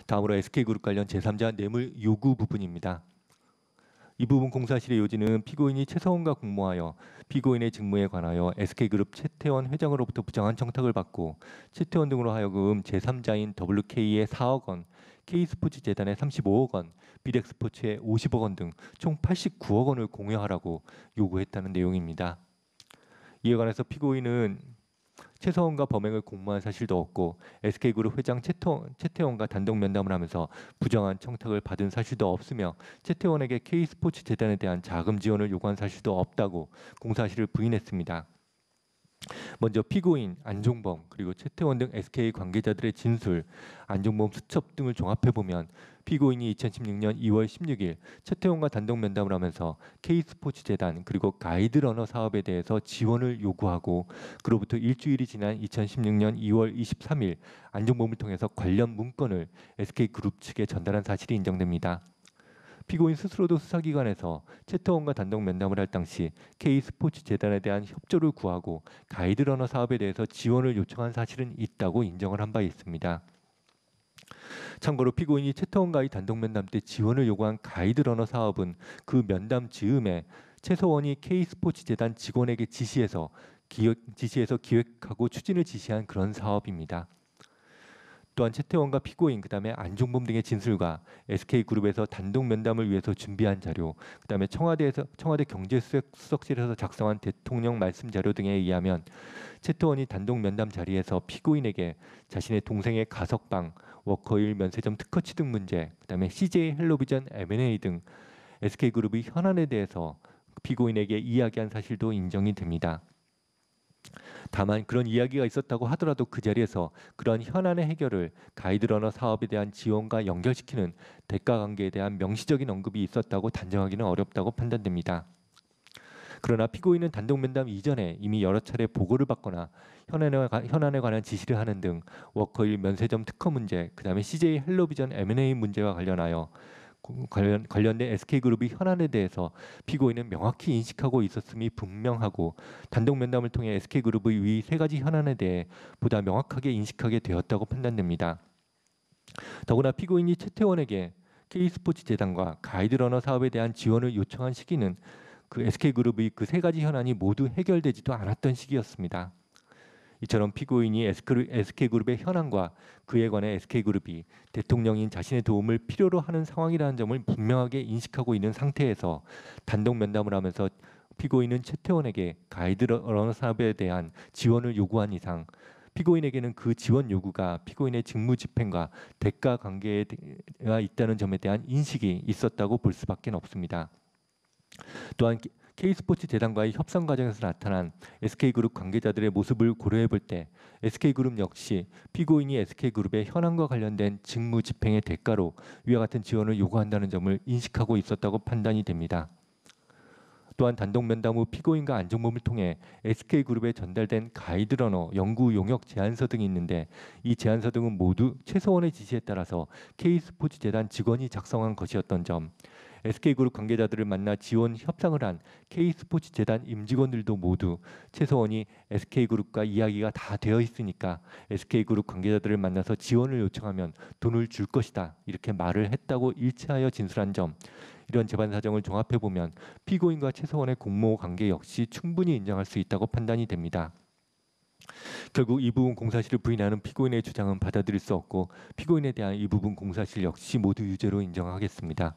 다음으로 SK그룹 관련 제3자 뇌물 요구 부분입니다. 이 부분 공사실의 요지는 피고인이 최서원과 공모하여 피고인의 직무에 관하여 SK그룹 최태원 회장으로부터 부정한 청탁을 받고 최태원 등으로 하여금 제3자인 WK의 4억 원, K스포츠재단의 35억 원, 비덱스포츠의 50억 원 등 총 89억 원을 공여하라고 요구했다는 내용입니다. 이에 관해서 피고인은 최서원과 범행을 공모한 사실도 없고 SK그룹 회장 최태원과 단독 면담을 하면서 부정한 청탁을 받은 사실도 없으며 최태원에게 K스포츠재단에 대한 자금 지원을 요구한 사실도 없다고 공사실을 부인했습니다. 먼저 피고인 안종범 그리고 최태원 등 SK 관계자들의 진술, 안종범 수첩 등을 종합해보면 피고인이 2016년 2월 16일 최태원과 단독 면담을 하면서 K스포츠재단 그리고 가이드러너 사업에 대해서 지원을 요구하고 그로부터 일주일이 지난 2016년 2월 23일 안종범을 통해서 관련 문건을 SK그룹 측에 전달한 사실이 인정됩니다. 피고인 스스로도 수사기관에서 최태원과 단독 면담을 할 당시 K스포츠재단에 대한 협조를 구하고 가이드러너 사업에 대해서 지원을 요청한 사실은 있다고 인정을 한 바 있습니다. 참고로 피고인이 최태원과의 단독 면담 때 지원을 요구한 가이드러너 사업은 그 면담 즈음에 최서원이 K스포츠재단 직원에게 지시해서 기획하고 추진을 지시한 그런 사업입니다. 또한 최태원과 피고인, 그다음에 안종범 등의 진술과 SK그룹에서 단독 면담을 위해서 준비한 자료, 그다음에 청와대 경제수석실에서 작성한 대통령 말씀 자료 등에 의하면 최태원이 단독 면담 자리에서 피고인에게 자신의 동생의 가석방, 워커힐 면세점 특허 취득 문제, 그다음에 CJ 헬로비전 M&A 등 SK그룹의 현안에 대해서 피고인에게 이야기한 사실도 인정이 됩니다. 다만 그런 이야기가 있었다고 하더라도 그 자리에서 그런 현안의 해결을 가이드러너 사업에 대한 지원과 연결시키는 대가 관계에 대한 명시적인 언급이 있었다고 단정하기는 어렵다고 판단됩니다. 그러나 피고인은 단독 면담 이전에 이미 여러 차례 보고를 받거나 현안에 관한 지시를 하는 등 워커힐 면세점 특허 문제, 그다음에 CJ 헬로비전 M&A 문제와 관련된 SK그룹의 현안에 대해서 피고인은 명확히 인식하고 있었음이 분명하고 단독 면담을 통해 SK그룹의 위 세 가지 현안에 대해 보다 명확하게 인식하게 되었다고 판단됩니다. 더구나 피고인이 최태원에게 K스포츠재단과 가이드러너 사업에 대한 지원을 요청한 시기는 그 SK그룹의 그 세 가지 현안이 모두 해결되지도 않았던 시기였습니다. 이처럼 피고인이 SK그룹의 현안과 그에 관해 SK그룹이 대통령인 자신의 도움을 필요로 하는 상황이라는 점을 분명하게 인식하고 있는 상태에서 단독 면담을 하면서 피고인은 최태원에게 가이드러너 사업에 대한 지원을 요구한 이상 피고인에게는 그 지원 요구가 피고인의 직무집행과 대가 관계가 있다는 점에 대한 인식이 있었다고 볼 수밖에 없습니다. 또한 K스포츠재단과의 협상 과정에서 나타난 SK그룹 관계자들의 모습을 고려해 볼 때 SK그룹 역시 피고인이 SK그룹의 현안과 관련된 직무 집행의 대가로 위와 같은 지원을 요구한다는 점을 인식하고 있었다고 판단이 됩니다. 또한 단독 면담 후 피고인과 안종범을 통해 SK그룹에 전달된 가이드러너, 연구 용역 제안서 등이 있는데 이 제안서 등은 모두 최서원의 지시에 따라서 K스포츠재단 직원이 작성한 것이었던 점, SK그룹 관계자들을 만나 지원 협상을 한 K스포츠재단 임직원들도 모두 최서원이 SK그룹과 이야기가 다 되어 있으니까 SK그룹 관계자들을 만나서 지원을 요청하면 돈을 줄 것이다 이렇게 말을 했다고 일치하여 진술한 점, 이런 재반 사정을 종합해 보면 피고인과 최서원의 공모 관계 역시 충분히 인정할 수 있다고 판단이 됩니다. 결국 이 부분 공사실을 부인하는 피고인의 주장은 받아들일 수 없고 피고인에 대한 이 부분 공사실 역시 모두 유죄로 인정하겠습니다.